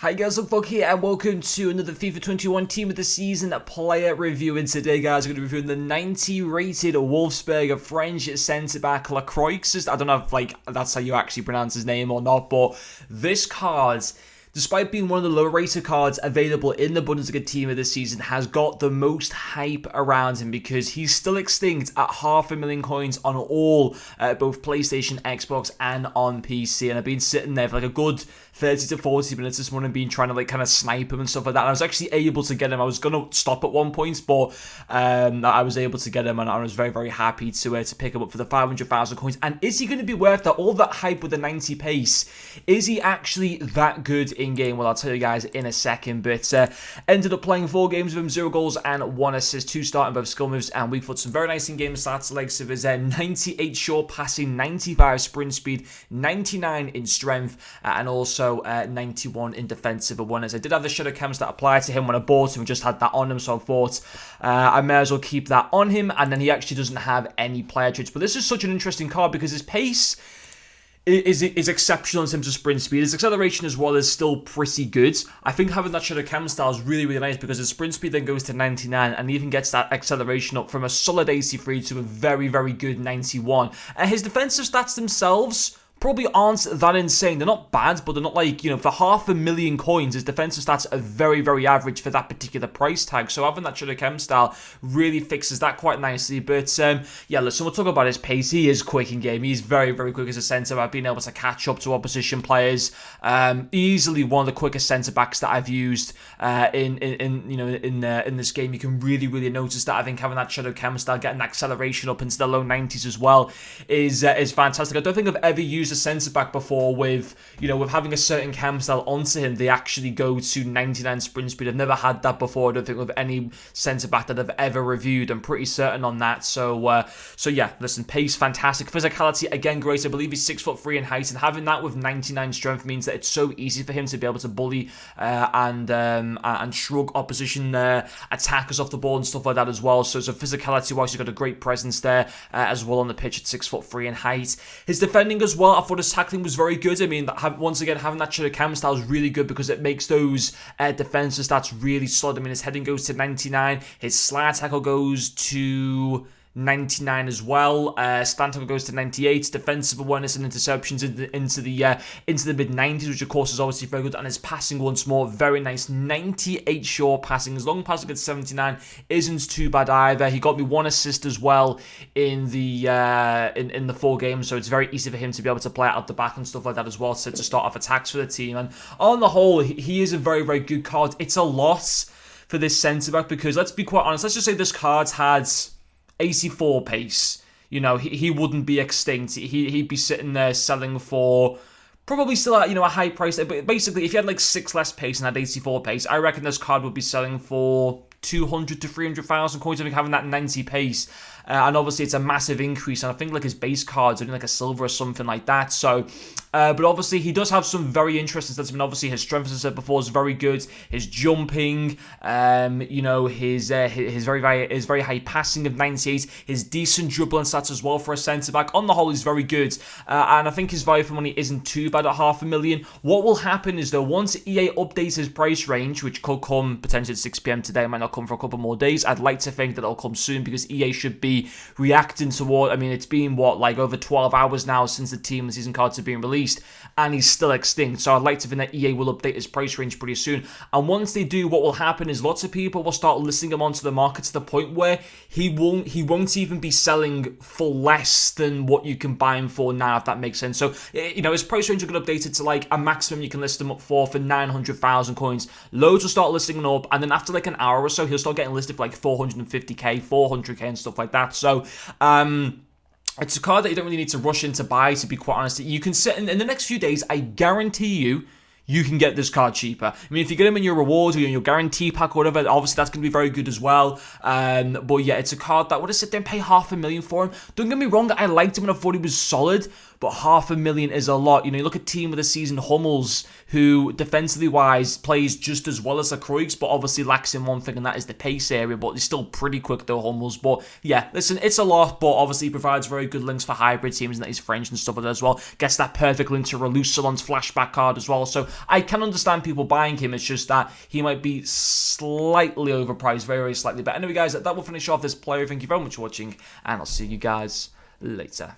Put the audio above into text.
Hi guys, I'm Fog here and welcome to another FIFA 21 Team of the Season player review. And today guys, we're going to be reviewing the 90 rated Wolfsburg French centre-back Lacroix. I don't know if that's how you actually pronounce his name or not, but this card, despite being one of the lower rated cards available in the Bundesliga Team of the Season, has got the most hype around him because he's still extinct at 500,000 coins on all, both PlayStation, Xbox and on PC. And I've been sitting there for like a good 30 to 40 minutes this morning, been trying to kind of snipe him and stuff like that. And I was actually able to get him. I was going to stop at one point, but I was able to get him, and I was very, very happy to pick him up for the 500,000 coins. And is he going to be worth that? All that hype with the 90 pace, is he actually that good in game? Well, I'll tell you guys in a second. But ended up playing 4 games with him, 0 goals and 1 assist, 2 starting both skill moves and weak foot. Some very nice in-game stats, likes of his 98 short passing, 95 sprint speed, 99 in strength, and also 91 in defensive awareness. I did have the shadow cams that applied to him when I bought him, just had that on him, so I thought I may as well keep that on him. And then he actually doesn't have any player traits. But this is such an interesting card because his pace is exceptional in terms of sprint speed. His acceleration as well is still pretty good. I think having that shadow cam style is really, really nice because his sprint speed then goes to 99 and even gets that acceleration up from a solid 83 to a very, very good 91. And his defensive stats themselves probably aren't that insane. They're not bad, but they're not like, for 500,000 coins, his defensive stats are very, very average for that particular price tag. So having that shadow chem style really fixes that quite nicely. But yeah, listen, we'll talk about his pace. He is quick in game. He's very, very quick as a centre back, being able to catch up to opposition players. Easily one of the quickest centre backs that I've used in this game. You can really, really notice that. I think having that shadow chem style, getting that acceleration up into the low 90s as well is fantastic. I don't think I've ever used a centre back before with having a certain cam style onto him, they actually go to 99 sprint speed. I've never had that before. I don't think with any centre back that I've ever reviewed. I'm pretty certain on that. So yeah, listen, pace fantastic, physicality again great. I believe he's 6'3" in height, and having that with 99 strength means that it's so easy for him to be able to bully and shrug opposition attackers off the ball and stuff like that as well. So physicality wise, he's got a great presence there as well on the pitch at 6'3" in height. His defending as well, I thought his tackling was very good. I mean, once again, having that shadow cam style is really good because it makes those defensive stats really solid. I mean, his heading goes to 99, his slide tackle goes to 99 as well. Stand tackle goes to 98. Defensive awareness and interceptions into the mid 90s, which of course is obviously very good. And his passing once more, very nice. 98 short passing. His long passing at 79 isn't too bad either. He got me 1 assist as well in the 4 games, so it's very easy for him to be able to play out the back and stuff like that as well to start off attacks for the team. And on the whole, he is a very, very good card. It's a loss for this centre back because let's be quite honest. Let's just say this card had 84 pace, he wouldn't be extinct. He'd be sitting there selling for probably still at a high price. But basically, if you had 6 less pace and had 84 pace, I reckon this card would be selling for 200 to 300,000 coins. I think having that 90 pace, and obviously it's a massive increase. And I think his base cards are only a silver or something like that. So, but obviously he does have some very interesting stats. I mean, obviously his strength, as I said before, is very good. His jumping, his very high passing of 98, his decent dribbling stats as well for a centre back. On the whole, he's very good, and I think his value for money isn't too bad at 500,000. What will happen is though, once EA updates his price range, which could come potentially at 6 PM today, it might not come for a couple more days. I'd like to think that it'll come soon because EA should be reacting toward. I mean, it's been over 12 hours now since the team and season cards have been released, and he's still extinct. So I'd like to think that EA will update his price range pretty soon. And once they do, what will happen is lots of people will start listing him onto the market to the point where he won't even be selling for less than what you can buy him for now, if that makes sense. So his price range will get updated to a maximum you can list him up for 900,000 coins. Loads will start listing him up, and then after an hour or so, he'll start getting listed for 450k, 400k, and stuff like that. So it's a card that you don't really need to rush in to buy, to be quite honest. You can sit in the next few days, I guarantee you can get this card cheaper. I mean, if you get him in your rewards or in your guarantee pack or whatever, obviously that's going to be very good as well. But yeah, it's a card that would have sit there and pay 500,000 for him. Don't get me wrong, I liked him and I thought he was solid. but 500,000 is a lot. You look at team of the season Hummels, who defensively wise plays just as well as Lacroix, but obviously lacks in one thing, and that is the pace area, but he's still pretty quick though, Hummels. But yeah, listen, it's a lot, but obviously he provides very good links for hybrid teams, and that he's French and stuff like that as well. Gets that perfect link to Reloucelon's flashback card as well, so I can understand people buying him. It's just that he might be slightly overpriced, very, very slightly. But anyway, guys, that will finish off this player. Thank you very much for watching, and I'll see you guys later.